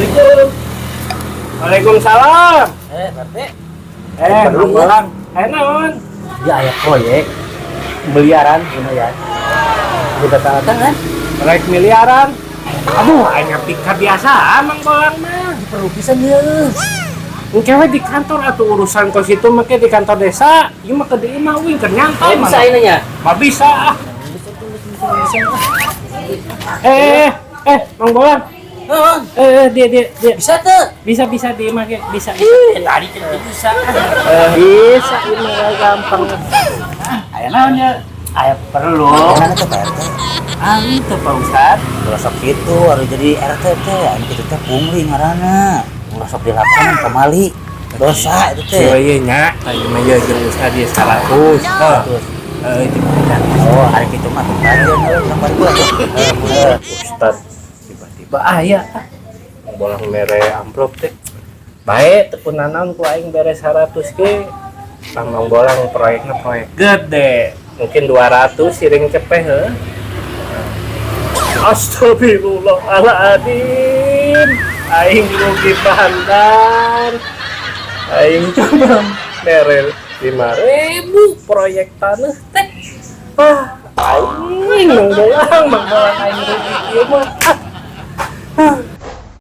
Assalamualaikum. Waalaikumsalam. Berarti Bang Bolang. Naon? ya aya proyek miliaran lumayan. Udah tanda tangan. Proyek miliaran. Aduh, aing pika biasa Mang Bolang mah. Perlu pisan ya. Engke di kantor atuh urusan kos itu make di kantor desa. Ieu mah ke dieu mah wing keur nyantai mah. Bisa ini nya. Mah bisa. Mang Bolang. Dia Bisa tuh. bisa dia mah bisa. Tadi kan bisa. Bisa ini mah gampang. Aya naon ya? Aya perlu. Mana tuh Pak RT? Itu Pak Ustad. Kalau sok gitu harus jadi RT teh, anu kitu teh pungli ngaranna. Ulah sok dilakonan pamali. Dosa itu teh. Iya nya, tadi mah ya jeung Ustad dia 100. Terus Itu kan. oh hari kitu mah teu banjir lembar gua tuh. Ustad tiba-tiba aya bolang mere amplop teh. Bae teu naon ku aing beres 100 ge. Mang bolang proyeknya proyek gede. Mungkin 200 siring cepeh heuh. Astagfirullahaladzim. Aing rugi bandar. Aing cuma mere 5.000 proyek tanah teh. Aing mang bolang aing rugi ieu mah.